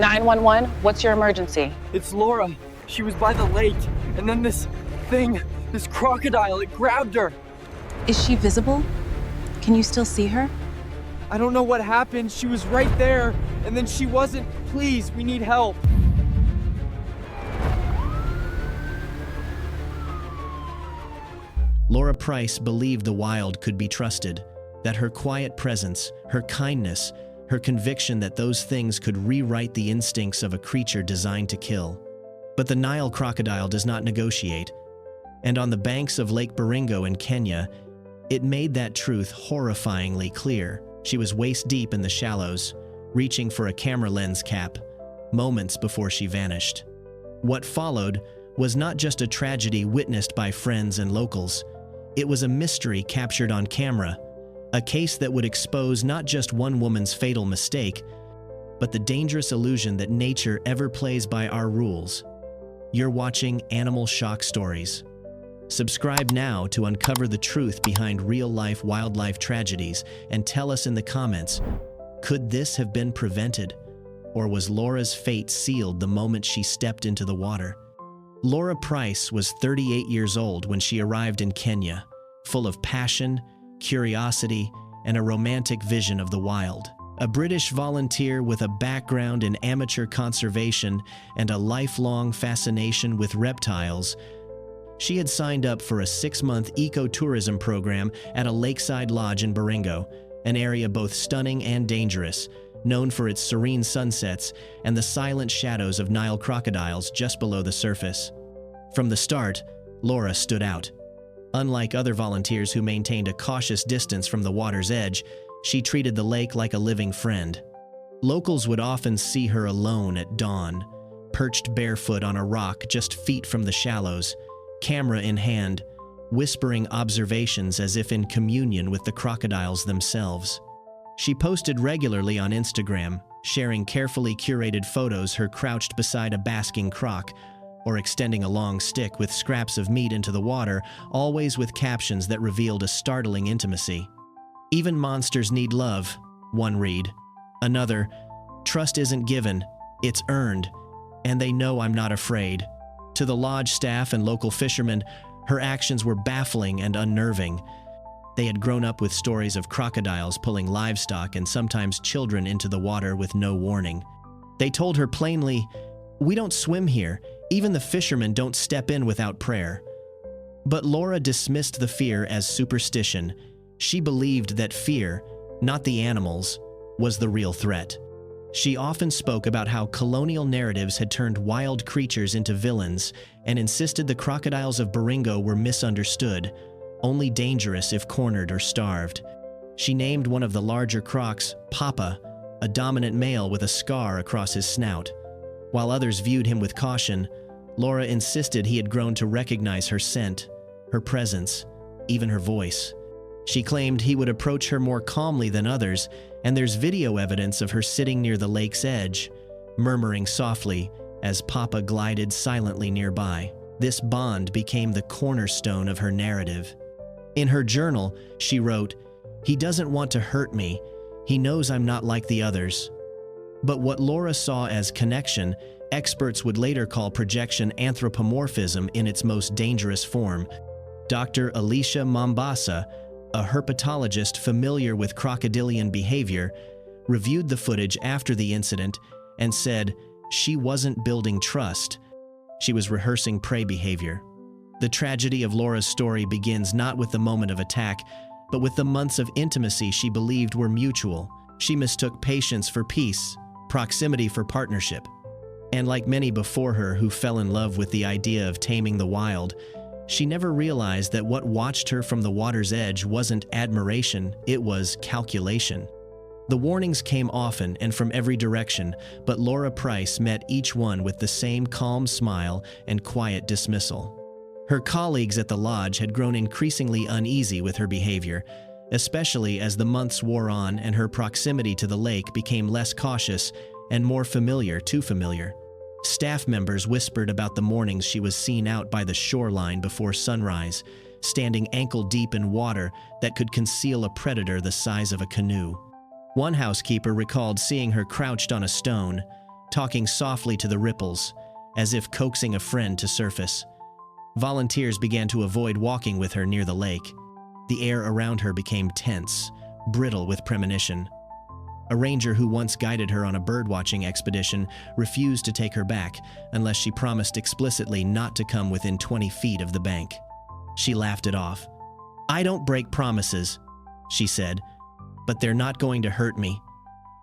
911, what's your emergency? It's Laura. She was by the lake, and then this crocodile, it grabbed her. Is she visible? Can you still see her? I don't know what happened. She was right there, and then she wasn't. Please, we need help. Laura Price believed the wild could be trusted, that her quiet presence, her kindness, her conviction that those things could rewrite the instincts of a creature designed to kill. But the Nile crocodile does not negotiate, and on the banks of Lake Baringo in Kenya, it made that truth horrifyingly clear. She was waist-deep in the shallows, reaching for a camera lens cap, moments before she vanished. What followed was not just a tragedy witnessed by friends and locals. It was a mystery captured on camera, a case that would expose not just one woman's fatal mistake, but the dangerous illusion that nature ever plays by our rules. You're watching Animal Shock Stories. Subscribe now to uncover the truth behind real-life wildlife tragedies and tell us in the comments, could this have been prevented? Or was Laura's fate sealed the moment she stepped into the water? Laura Price was 38 years old when she arrived in Kenya, full of passion, curiosity, and a romantic vision of the wild. A British volunteer with a background in amateur conservation and a lifelong fascination with reptiles, she had signed up for a 6-month ecotourism program at a lakeside lodge in Baringo, an area both stunning and dangerous, known for its serene sunsets and the silent shadows of Nile crocodiles just below the surface. From the start, Laura stood out. Unlike other volunteers who maintained a cautious distance from the water's edge, she treated the lake like a living friend. Locals would often see her alone at dawn, perched barefoot on a rock just feet from the shallows, camera in hand, whispering observations as if in communion with the crocodiles themselves. She posted regularly on Instagram, sharing carefully curated photos her crouched beside a basking croc, or extending a long stick with scraps of meat into the water, always with captions that revealed a startling intimacy. "Even monsters need love," one read. Another, "Trust isn't given, it's earned, and they know I'm not afraid." To the lodge staff and local fishermen, her actions were baffling and unnerving. They had grown up with stories of crocodiles pulling livestock and sometimes children into the water with no warning. They told her plainly, "We don't swim here. Even the fishermen don't step in without prayer." But Laura dismissed the fear as superstition. She believed that fear, not the animals, was the real threat. She often spoke about how colonial narratives had turned wild creatures into villains and insisted the crocodiles of Baringo were misunderstood, only dangerous if cornered or starved. She named one of the larger crocs Papa, a dominant male with a scar across his snout. While others viewed him with caution, Laura insisted he had grown to recognize her scent, her presence, even her voice. She claimed he would approach her more calmly than others, and there's video evidence of her sitting near the lake's edge, murmuring softly as Papa glided silently nearby. This bond became the cornerstone of her narrative. In her journal, she wrote, "He doesn't want to hurt me. He knows I'm not like the others." But what Laura saw as connection, experts would later call projection anthropomorphism in its most dangerous form. Dr. Alicia Mombasa, a herpetologist familiar with crocodilian behavior, reviewed the footage after the incident and said she wasn't building trust, she was rehearsing prey behavior. The tragedy of Laura's story begins not with the moment of attack, but with the months of intimacy she believed were mutual. She mistook patience for peace, proximity for partnership. And like many before her who fell in love with the idea of taming the wild, she never realized that what watched her from the water's edge wasn't admiration, it was calculation. The warnings came often and from every direction, but Laura Price met each one with the same calm smile and quiet dismissal. Her colleagues at the lodge had grown increasingly uneasy with her behavior, especially as the months wore on and her proximity to the lake became less cautious and more familiar, too familiar. Staff members whispered about the mornings she was seen out by the shoreline before sunrise, standing ankle-deep in water that could conceal a predator the size of a canoe. One housekeeper recalled seeing her crouched on a stone, talking softly to the ripples, as if coaxing a friend to surface. Volunteers began to avoid walking with her near the lake. The air around her became tense, brittle with premonition. A ranger who once guided her on a birdwatching expedition refused to take her back unless she promised explicitly not to come within 20 feet of the bank. She laughed it off. "I don't break promises," she said, "but they're not going to hurt me."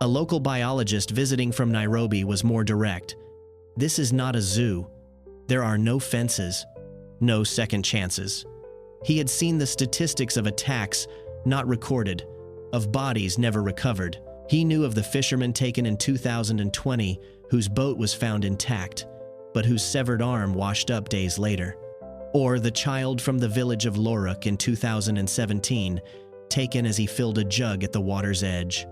A local biologist visiting from Nairobi was more direct. "This is not a zoo. There are no fences, no second chances." He had seen the statistics of attacks not recorded, of bodies never recovered. He knew of the fisherman taken in 2020 whose boat was found intact, but whose severed arm washed up days later. Or the child from the village of Loruk in 2017, taken as he filled a jug at the water's edge.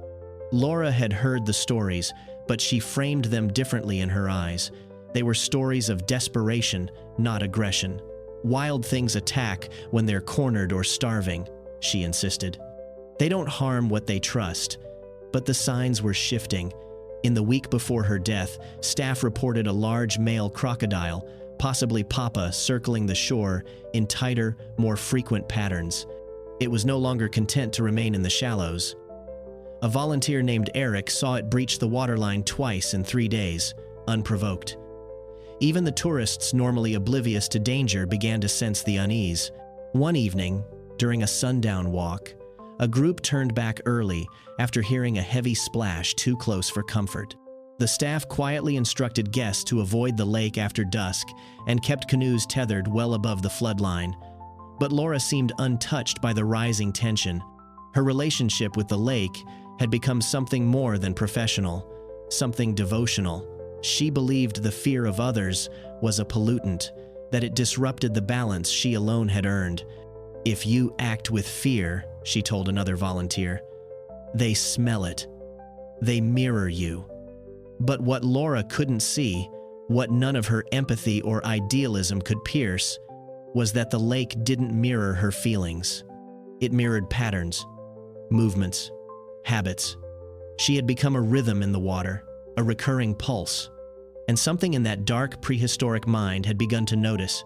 Laura had heard the stories, but she framed them differently in her eyes. They were stories of desperation, not aggression. Wild things attack when they're cornered or starving, she insisted. They don't harm what they trust. But the signs were shifting. In the week before her death, staff reported a large male crocodile, possibly Papa, circling the shore in tighter, more frequent patterns. It was no longer content to remain in the shallows. A volunteer named Eric saw it breach the waterline twice in 3 days, unprovoked. Even the tourists normally oblivious to danger began to sense the unease. One evening, during a sundown walk, a group turned back early after hearing a heavy splash too close for comfort. The staff quietly instructed guests to avoid the lake after dusk and kept canoes tethered well above the floodline. But Laura seemed untouched by the rising tension. Her relationship with the lake had become something more than professional, something devotional. She believed the fear of others was a pollutant, that it disrupted the balance she alone had earned. "If you act with fear," she told another volunteer, "they smell it. They mirror you." But what Laura couldn't see, what none of her empathy or idealism could pierce, was that the lake didn't mirror her feelings. It mirrored patterns, movements, habits. She had become a rhythm in the water, a recurring pulse. And something in that dark prehistoric mind had begun to notice.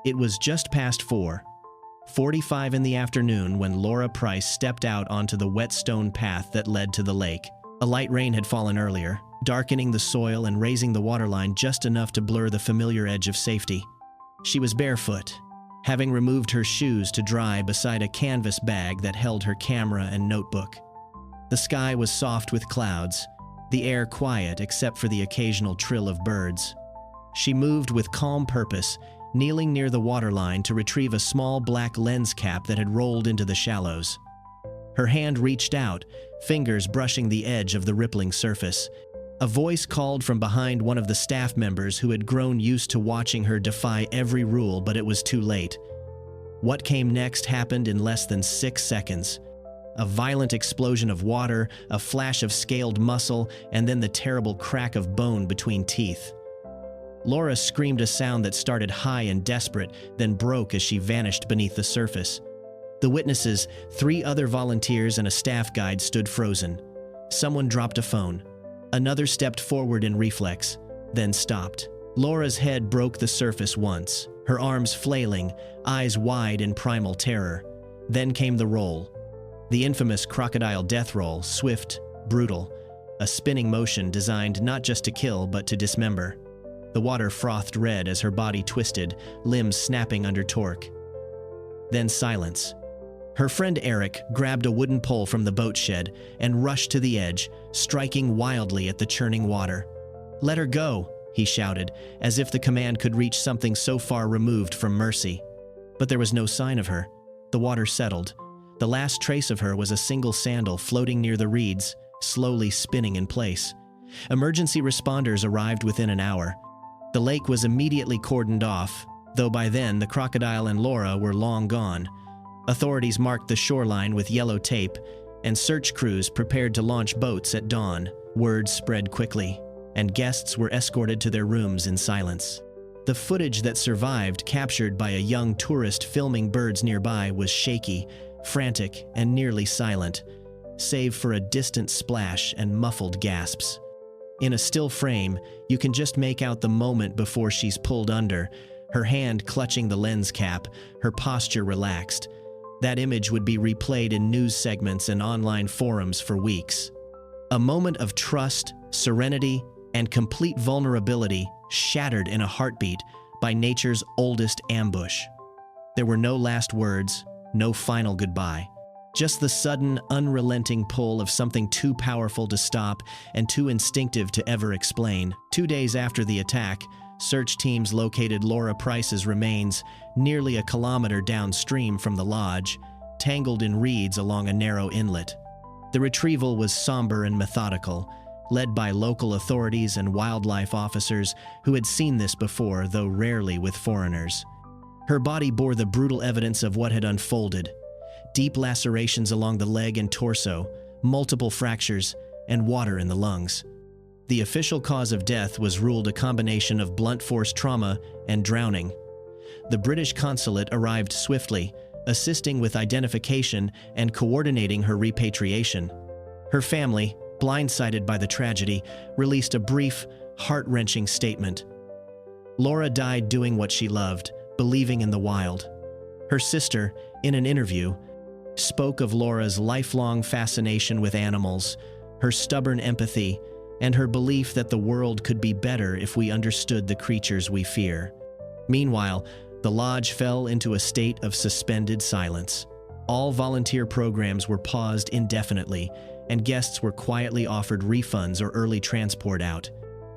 It was just past 4:45 in the afternoon when Laura Price stepped out onto the wet stone path that led to the lake. A light rain had fallen earlier, darkening the soil and raising the waterline just enough to blur the familiar edge of safety. She was barefoot, having removed her shoes to dry beside a canvas bag that held her camera and notebook. The sky was soft with clouds, the air quiet except for the occasional trill of birds. She moved with calm purpose, kneeling near the waterline to retrieve a small black lens cap that had rolled into the shallows. Her hand reached out, fingers brushing the edge of the rippling surface. A voice called from behind one of the staff members who had grown used to watching her defy every rule, but it was too late. What came next happened in less than 6 seconds. A violent explosion of water, a flash of scaled muscle, and then the terrible crack of bone between teeth. Laura screamed a sound that started high and desperate, then broke as she vanished beneath the surface. The witnesses, 3 other volunteers and a staff guide, stood frozen. Someone dropped a phone. Another stepped forward in reflex, then stopped. Laura's head broke the surface once, her arms flailing, eyes wide in primal terror. Then came the roll. The infamous crocodile death roll, swift, brutal, a spinning motion designed not just to kill but to dismember. The water frothed red as her body twisted, limbs snapping under torque. Then silence. Her friend Eric grabbed a wooden pole from the boat shed and rushed to the edge, striking wildly at the churning water. "Let her go," he shouted, as if the command could reach something so far removed from mercy. But there was no sign of her. The water settled. The last trace of her was a single sandal floating near the reeds, slowly spinning in place. Emergency responders arrived within an hour. The lake was immediately cordoned off, though by then the crocodile and Laura were long gone. Authorities marked the shoreline with yellow tape, and search crews prepared to launch boats at dawn. Word spread quickly, and guests were escorted to their rooms in silence. The footage that survived, captured by a young tourist filming birds nearby, was shaky, frantic, and nearly silent, save for a distant splash and muffled gasps. In a still frame, you can just make out the moment before she's pulled under, her hand clutching the lens cap, her posture relaxed. That image would be replayed in news segments and online forums for weeks. A moment of trust, serenity, and complete vulnerability shattered in a heartbeat by nature's oldest ambush. There were no last words, no final goodbye. Just the sudden, unrelenting pull of something too powerful to stop and too instinctive to ever explain. 2 days after the attack, search teams located Laura Price's remains nearly a kilometer downstream from the lodge, tangled in reeds along a narrow inlet. The retrieval was somber and methodical, led by local authorities and wildlife officers who had seen this before, though rarely with foreigners. Her body bore the brutal evidence of what had unfolded: deep lacerations along the leg and torso, multiple fractures, and water in the lungs. The official cause of death was ruled a combination of blunt force trauma and drowning. The British consulate arrived swiftly, assisting with identification and coordinating her repatriation. Her family, blindsided by the tragedy, released a brief, heart-wrenching statement. Laura died doing what she loved, believing in the wild. Her sister, in an interview, spoke of Laura's lifelong fascination with animals, her stubborn empathy, and her belief that the world could be better if we understood the creatures we fear. Meanwhile, the lodge fell into a state of suspended silence. All volunteer programs were paused indefinitely, and guests were quietly offered refunds or early transport out.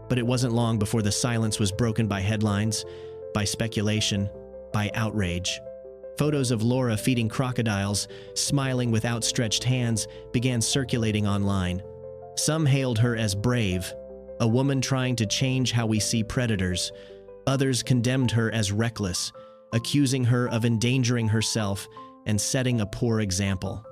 But it wasn't long before the silence was broken by headlines, by speculation, by outrage. Photos of Laura feeding crocodiles, smiling with outstretched hands, began circulating online. Some hailed her as brave, a woman trying to change how we see predators. Others condemned her as reckless, accusing her of endangering herself and setting a poor example.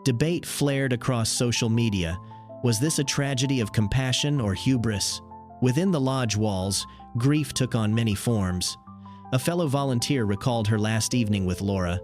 Debate flared across social media. Was this a tragedy of compassion or hubris? Within the lodge walls, grief took on many forms. A fellow volunteer recalled her last evening with Laura.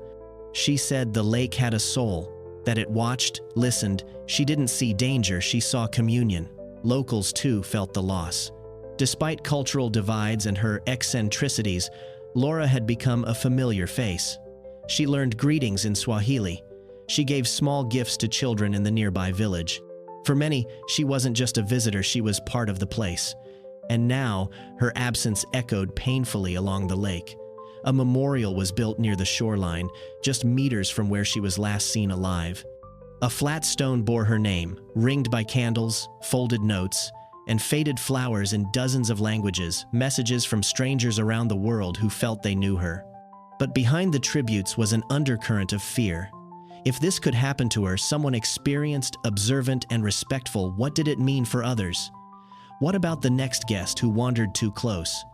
She said the lake had a soul, that it watched, listened. She didn't see danger, she saw communion. Locals, too, felt the loss. Despite cultural divides and her eccentricities, Laura had become a familiar face. She learned greetings in Swahili. She gave small gifts to children in the nearby village. For many, she wasn't just a visitor, she was part of the place. And now, her absence echoed painfully along the lake. A memorial was built near the shoreline, just meters from where she was last seen alive. A flat stone bore her name, ringed by candles, folded notes, and faded flowers in dozens of languages, messages from strangers around the world who felt they knew her. But behind the tributes was an undercurrent of fear. If this could happen to her, someone experienced, observant, and respectful, what did it mean for others? What about the next guest who wandered too close?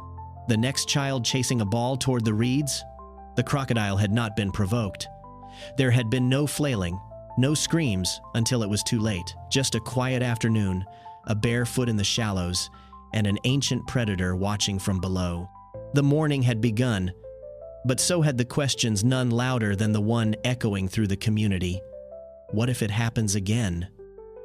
The next child chasing a ball toward the reeds? The crocodile had not been provoked. There had been no flailing, no screams until it was too late. Just a quiet afternoon, a bare foot in the shallows, and an ancient predator watching from below. The morning had begun, but so had the questions, none louder than the one echoing through the community. What if it happens again?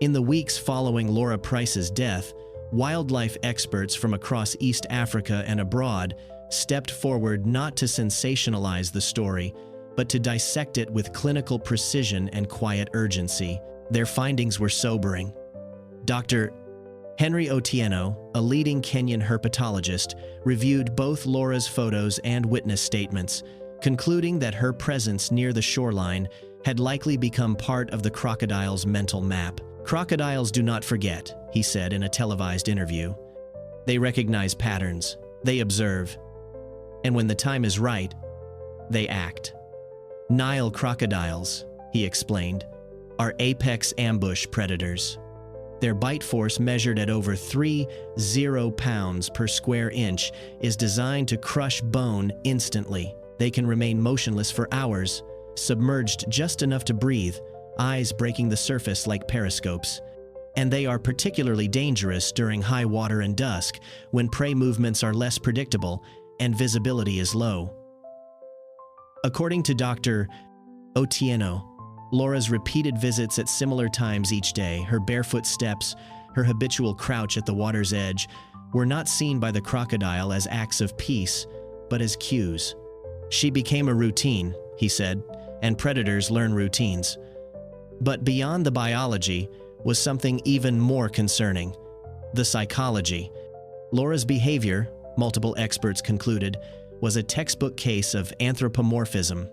In the weeks following Laura Price's death, wildlife experts from across East Africa and abroad stepped forward not to sensationalize the story, but to dissect it with clinical precision and quiet urgency. Their findings were sobering. Dr. Henry Otieno, a leading Kenyan herpetologist, reviewed both Laura's photos and witness statements, concluding that her presence near the shoreline had likely become part of the crocodile's mental map. Crocodiles do not forget, he said in a televised interview. They recognize patterns, they observe, and when the time is right, they act. Nile crocodiles, he explained, are apex ambush predators. Their bite force, measured at over 30 pounds per square inch, is designed to crush bone instantly. They can remain motionless for hours, submerged just enough to breathe, eyes breaking the surface like periscopes. And they are particularly dangerous during high water and dusk, when prey movements are less predictable and visibility is low. According to Dr. Otieno, Laura's repeated visits at similar times each day, her barefoot steps, her habitual crouch at the water's edge, were not seen by the crocodile as acts of peace, but as cues. She became a routine, he said, and predators learn routines. But beyond the biology was something even more concerning: the psychology. Laura's behavior, multiple experts concluded, was a textbook case of anthropomorphism.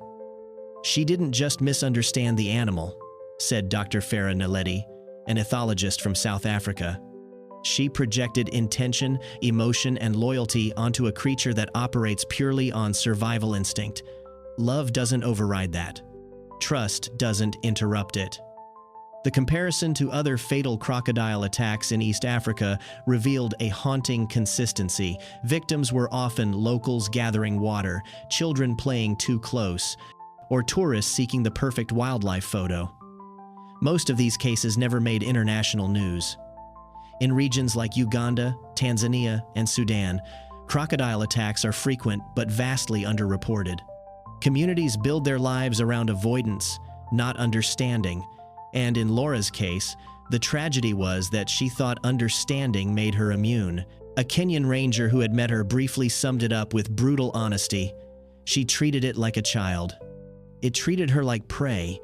She didn't just misunderstand the animal, said Dr. Farah Naledi, an ethologist from South Africa. She projected intention, emotion, and loyalty onto a creature that operates purely on survival instinct. Love doesn't override that. Trust doesn't interrupt it. The comparison to other fatal crocodile attacks in East Africa revealed a haunting consistency. Victims were often locals gathering water, children playing too close, or tourists seeking the perfect wildlife photo. Most of these cases never made international news. In regions like Uganda, Tanzania, and Sudan, crocodile attacks are frequent but vastly underreported. Communities build their lives around avoidance, not understanding. And in Laura's case, the tragedy was that she thought understanding made her immune. A Kenyan ranger who had met her briefly summed it up with brutal honesty. She treated it like a child. It treated her like prey.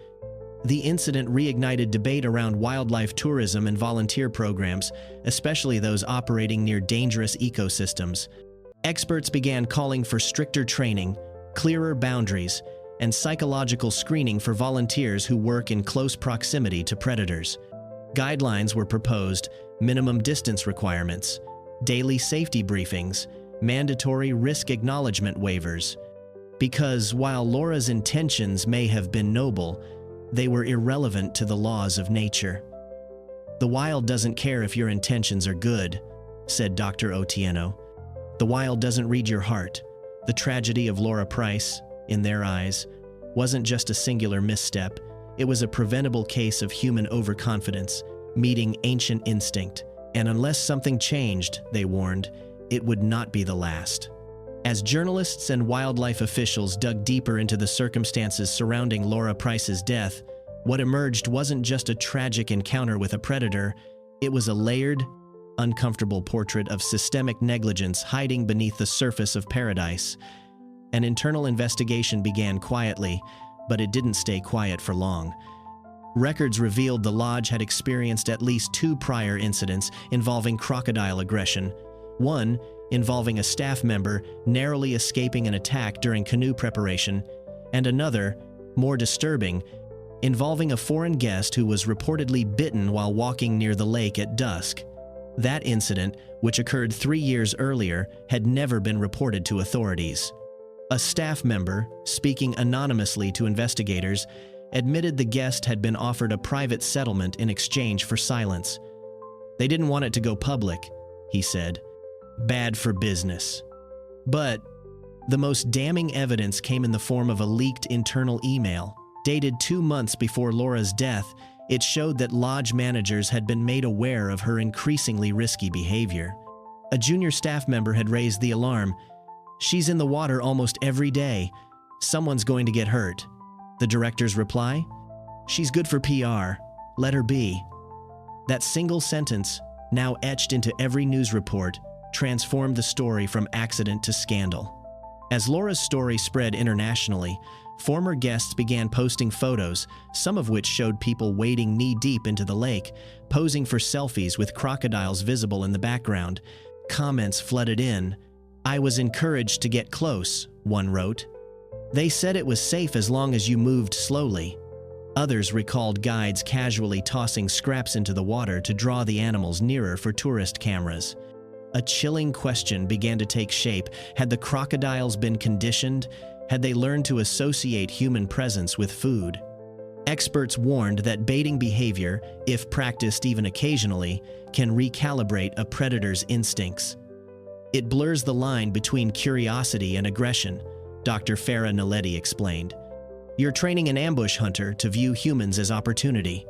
The incident reignited debate around wildlife tourism and volunteer programs, especially those operating near dangerous ecosystems. Experts began calling for stricter training, clearer boundaries, and psychological screening for volunteers who work in close proximity to predators. Guidelines were proposed: minimum distance requirements, daily safety briefings, mandatory risk acknowledgement waivers. Because while Laura's intentions may have been noble, they were irrelevant to the laws of nature. The wild doesn't care if your intentions are good, said Dr. Otieno. The wild doesn't read your heart. The tragedy of Laura Price, in their eyes, wasn't just a singular misstep. It was a preventable case of human overconfidence, meeting ancient instinct. And unless something changed, they warned, it would not be the last. As journalists and wildlife officials dug deeper into the circumstances surrounding Laura Price's death, what emerged wasn't just a tragic encounter with a predator, it was a layered, uncomfortable portrait of systemic negligence hiding beneath the surface of paradise. An internal investigation began quietly, but it didn't stay quiet for long. Records revealed the lodge had experienced at least 2 prior incidents involving crocodile aggression. One involving a staff member narrowly escaping an attack during canoe preparation, and another, more disturbing, involving a foreign guest who was reportedly bitten while walking near the lake at dusk. That incident, which occurred 3 years earlier, had never been reported to authorities. A staff member, speaking anonymously to investigators, admitted the guest had been offered a private settlement in exchange for silence. They didn't want it to go public, he said. Bad for business. But the most damning evidence came in the form of a leaked internal email. Dated 2 months before Laura's death, it showed that lodge managers had been made aware of her increasingly risky behavior. A junior staff member had raised the alarm. "She's in the water almost every day. Someone's going to get hurt." The director's reply? "She's good for PR. Let her be." That single sentence, now etched into every news report, transformed the story from accident to scandal. As Laura's story spread internationally, former guests began posting photos, some of which showed people wading knee-deep into the lake, posing for selfies with crocodiles visible in the background. Comments flooded in. "I was encouraged to get close," one wrote. "They said it was safe as long as you moved slowly." Others recalled guides casually tossing scraps into the water to draw the animals nearer for tourist cameras. A chilling question began to take shape. Had the crocodiles been conditioned? Had they learned to associate human presence with food? Experts warned that baiting behavior, if practiced even occasionally, can recalibrate a predator's instincts. It blurs the line between curiosity and aggression, Dr. Farah Naledi explained. You're training an ambush hunter to view humans as opportunity.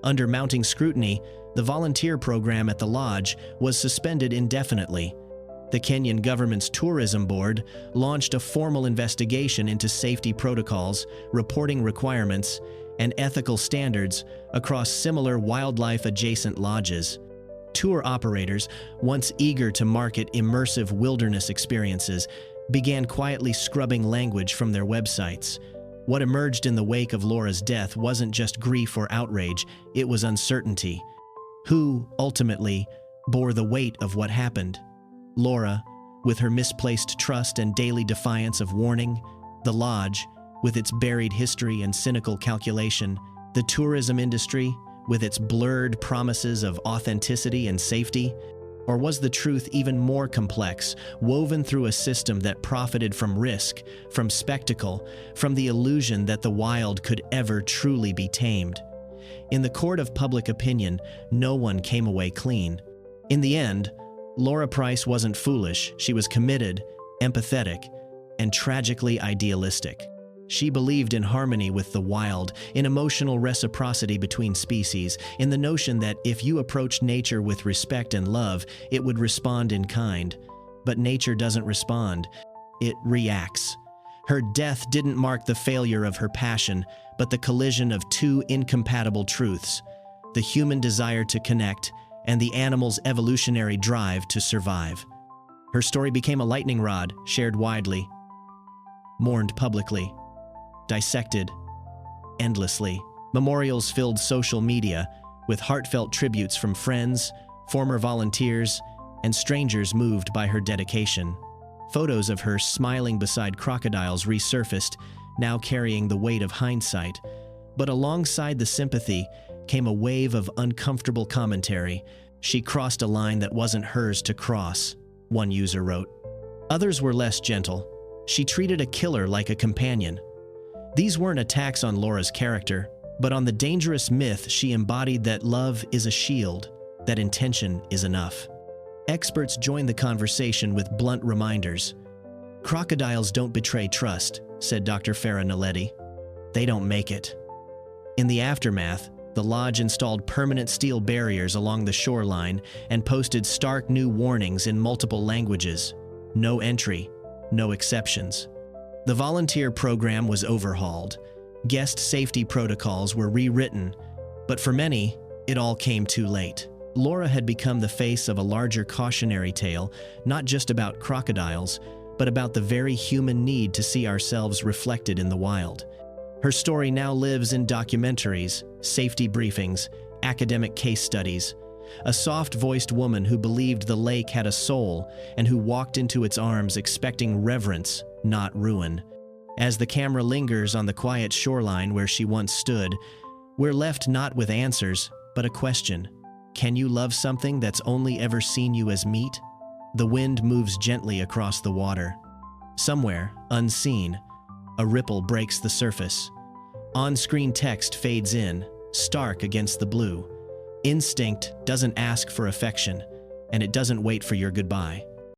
Under mounting scrutiny, the volunteer program at the lodge was suspended indefinitely. The Kenyan government's tourism board launched a formal investigation into safety protocols, reporting requirements, and ethical standards across similar wildlife-adjacent lodges. Tour operators, once eager to market immersive wilderness experiences, began quietly scrubbing language from their websites. What emerged in the wake of Laura's death wasn't just grief or outrage, it was uncertainty. Who, ultimately, bore the weight of what happened? Laura, with her misplaced trust and daily defiance of warning; the lodge, with its buried history and cynical calculation; the tourism industry, with its blurred promises of authenticity and safety? Or was the truth even more complex, woven through a system that profited from risk, from spectacle, from the illusion that the wild could ever truly be tamed? In the court of public opinion, no one came away clean. In the end, Laura Price wasn't foolish. She was committed, empathetic, and tragically idealistic. She believed in harmony with the wild, in emotional reciprocity between species, in the notion that if you approached nature with respect and love, it would respond in kind. But nature doesn't respond. It reacts. Her death didn't mark the failure of her passion, but the collision of two incompatible truths: the human desire to connect and the animal's evolutionary drive to survive. Her story became a lightning rod, shared widely, mourned publicly, dissected endlessly. Memorials filled social media with heartfelt tributes from friends, former volunteers, and strangers moved by her dedication. Photos of her smiling beside crocodiles resurfaced, now carrying the weight of hindsight. But alongside the sympathy came a wave of uncomfortable commentary. "She crossed a line that wasn't hers to cross," one user wrote. Others were less gentle. "She treated a killer like a companion." These weren't attacks on Laura's character, but on the dangerous myth she embodied that love is a shield, that intention is enough. Experts joined the conversation with blunt reminders. "Crocodiles don't betray trust," said Dr. Farah Naledi. "They don't make it." In the aftermath, the lodge installed permanent steel barriers along the shoreline and posted stark new warnings in multiple languages. No entry, no exceptions. The volunteer program was overhauled. Guest safety protocols were rewritten, but for many, it all came too late. Laura had become the face of a larger cautionary tale, not just about crocodiles, but about the very human need to see ourselves reflected in the wild. Her story now lives in documentaries, safety briefings, academic case studies. A soft-voiced woman who believed the lake had a soul and who walked into its arms expecting reverence, not ruin. As the camera lingers on the quiet shoreline where she once stood, we're left not with answers, but a question. Can you love something that's only ever seen you as meat? The wind moves gently across the water. Somewhere, unseen, a ripple breaks the surface. On-screen text fades in, stark against the blue. Instinct doesn't ask for affection, and it doesn't wait for your goodbye.